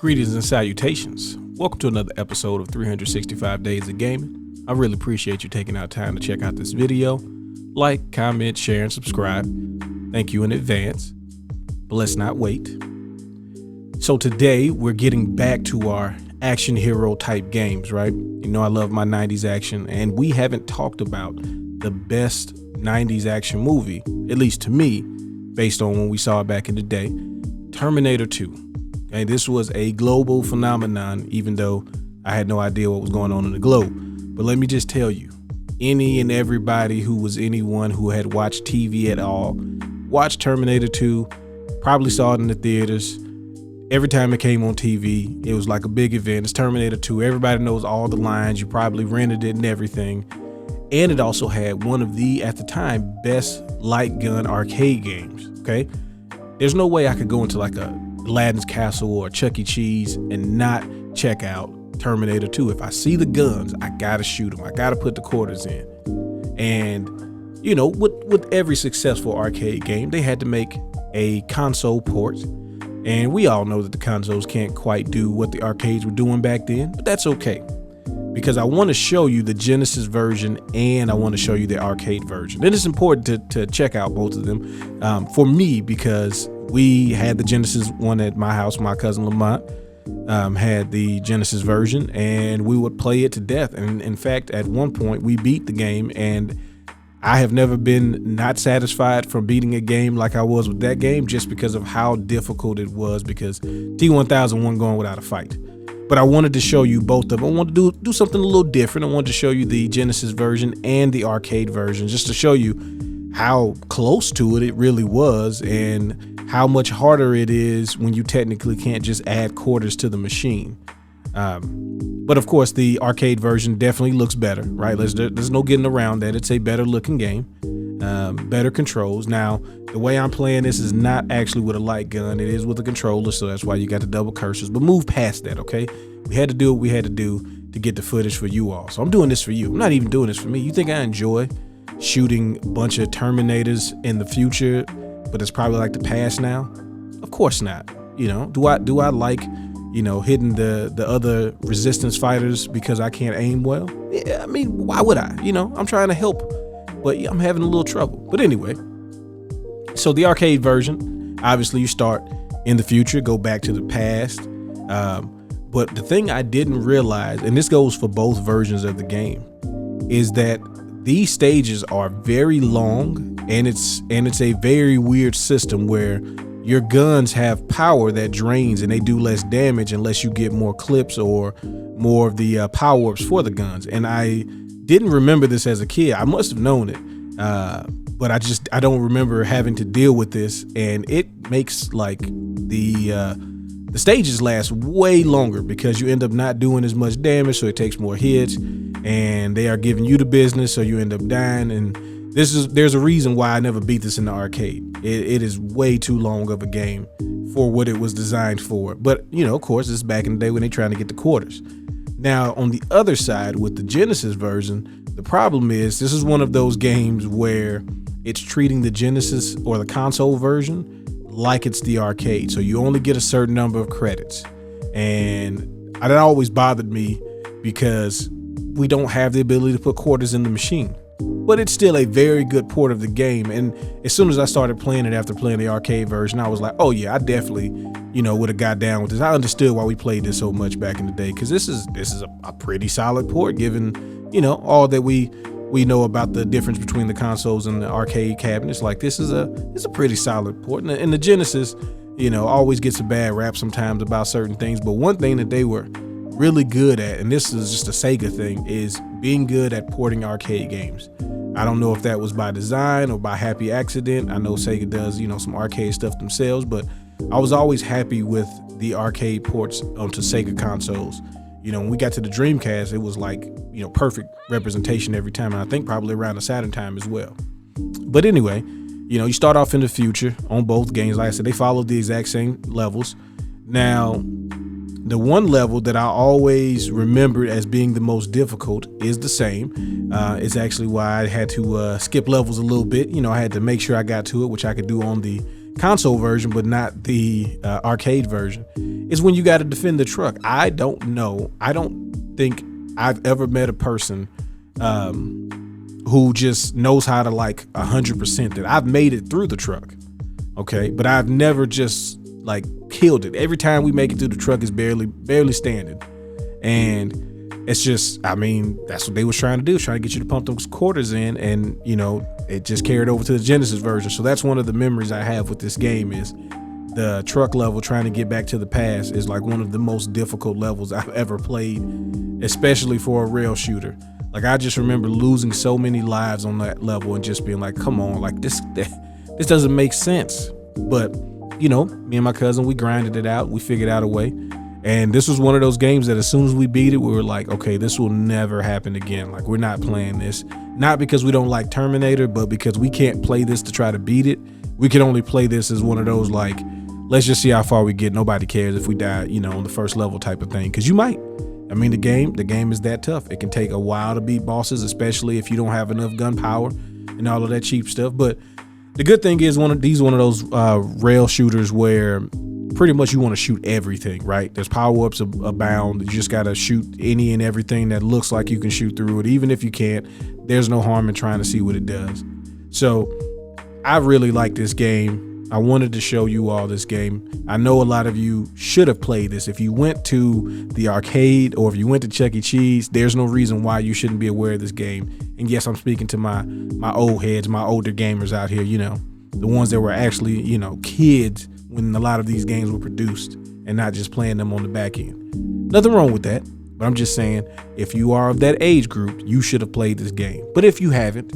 Greetings and salutations. Welcome to another episode of 365 Days of Gaming. I really appreciate you taking out time to check out this video. Like, comment, share, and subscribe. Thank you in advance. But let's not wait. So today we're getting back to our action hero type games, right? You know I love my 90s action, and we haven't talked about the best 90s action movie, at least to me, based on when we saw it back in the day, Terminator 2. And this was a global phenomenon, even though I had no idea what was going on in the globe. But let me just tell you, any and everybody who was anyone who had watched TV at all, watched Terminator 2, probably saw it in the theaters. Every time it came on TV, it was like a big event. It's Terminator 2. Everybody knows all the lines. You probably rented it and everything. And it also had one of the, at the time, best light gun arcade games, okay? There's no way I could go into like a Aladdin's Castle or Chuck E. Cheese and not check out Terminator 2. If I see the guns, I gotta shoot them. I gotta put the quarters in. And you know, with every successful arcade game, they had to make a console port. And we all know that the consoles can't quite do what the arcades were doing back then, but that's okay. Because I want to show you the Genesis version and I want to show you the arcade version. And it's important to check out both of them for me, because we had the Genesis one at my house. My cousin Lamont had the Genesis version and we would play it to death. And in fact, at one point we beat the game, and I have never been not satisfied from beating a game like I was with that game, just because of how difficult it was, because T-1000 wasn't going without a fight. But I wanted to show you both of them. I wanted to do something a little different. I wanted to show you the Genesis version and the arcade version, just to show you how close to it really was, and how much harder it is when you technically can't just add quarters to the machine. But of course, the arcade version definitely looks better, right? There's no getting around that. It's a better looking game, better controls. Now, the way I'm playing this is not actually with a light gun. It is with a controller, so that's why you got the double cursors. But move past that, okay? We had to do what we had to do to get the footage for you all. So I'm doing this for you. I'm not even doing this for me. You think I enjoy shooting a bunch of Terminators in the future, but it's probably like the past now? Of course not. You know, do I like, you know, hitting the other resistance fighters because I can't aim well? Yeah, I mean, why would I? You know, I'm trying to help, but I'm having a little trouble. But anyway, so the arcade version, obviously you start in the future, go back to the past. But the thing I didn't realize, and this goes for both versions of the game, is that these stages are very long, and it's a very weird system where your guns have power that drains and they do less damage unless you get more clips or more of the power-ups for the guns. And I didn't remember this as a kid. I must have known it, but I don't remember having to deal with this, and it makes like the stages last way longer because you end up not doing as much damage, so it takes more hits, and they are giving you the business, so you end up dying. And there's a reason why I never beat this in the arcade. It is way too long of a game for what it was designed for. But you know, of course, this is back in the day when they're trying to get the quarters. Now, on the other side with the Genesis version, the problem is this is one of those games where it's treating the Genesis or the console version like it's the arcade. So you only get a certain number of credits. And that always bothered me because we don't have the ability to put quarters in the machine. But it's still a very good port of the game. And as soon as I started playing it after playing the arcade version, I was like, oh yeah, I definitely, you know, would have got down with this. I understood why we played this so much back in the day, because this is a pretty solid port, given, you know, all that we know about the difference between the consoles and the arcade cabinets. Like, it's a pretty solid port. And the Genesis, you know, always gets a bad rap sometimes about certain things. But one thing that they were really good at, and this is just a Sega thing, is being good at porting arcade games. I don't know if that was by design or by happy accident. I know Sega does, you know, some arcade stuff themselves, but I was always happy with the arcade ports onto Sega consoles. You know, when we got to the Dreamcast, it was like, you know, perfect representation every time. And I think probably around the Saturn time as well. But anyway, you know, you start off in the future on both games. Like I said, they follow the exact same levels. Now, the one level that I always remembered as being the most difficult is the same. It's actually why I had to skip levels a little bit. You know, I had to make sure I got to it, which I could do on the console version, but not the arcade version, is when you got to defend the truck. I don't think I've ever met a person who just knows how to like 100% that. I've made it through the truck, okay, but I've never just like killed it. Every time we make it through the truck is barely standing, and it's just, I mean, that's what they was trying to do, trying to get you to pump those quarters in, and you know, it just carried over to the Genesis version. So that's one of the memories I have with this game, is the truck level, trying to get back to the past, is like one of the most difficult levels I've ever played, especially for a rail shooter. Like, I just remember losing so many lives on that level and just being like, come on, like this doesn't make sense. But you know, me and my cousin, we grinded it out. We figured out a way. And this was one of those games that as soon as we beat it, we were like, okay, this will never happen again. Like, we're not playing this. Not because we don't like Terminator, but because we can't play this to try to beat it. We can only play this as one of those, like, let's just see how far we get. Nobody cares if we die, you know, on the first level type of thing. Because you might. I mean, the game is that tough. It can take a while to beat bosses, especially if you don't have enough gunpowder and all of that cheap stuff. But the good thing is one of those rail shooters where pretty much you want to shoot everything, right? There's power-ups abound. You just got to shoot any and everything that looks like you can shoot through it. Even if you can't, there's no harm in trying to see what it does. So I really like this game. I wanted to show you all this game. I know a lot of you should have played this. If you went to the arcade or if you went to Chuck E. Cheese, there's no reason why you shouldn't be aware of this game. And yes, I'm speaking to my old heads, my older gamers out here, you know, the ones that were actually, you know, kids when a lot of these games were produced and not just playing them on the back end. Nothing wrong with that, but I'm just saying, if you are of that age group, you should have played this game. But if you haven't,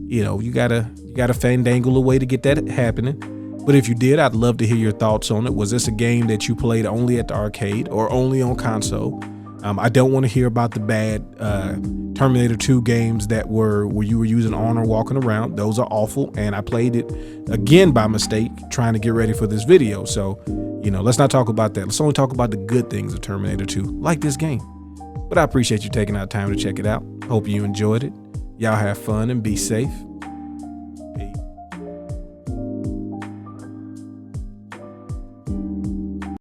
you know, you gotta fandangle a way to get that happening. But if you did, I'd love to hear your thoughts on it. Was this a game that you played only at the arcade or only on console? I don't want to hear about the bad Terminator 2 games that where you were using armor walking around. Those are awful, and I played it again by mistake trying to get ready for this video. So, you know, let's not talk about that. Let's only talk about the good things of Terminator 2, like this game. But I appreciate you taking out time to check it out. Hope you enjoyed it. Y'all have fun and be safe.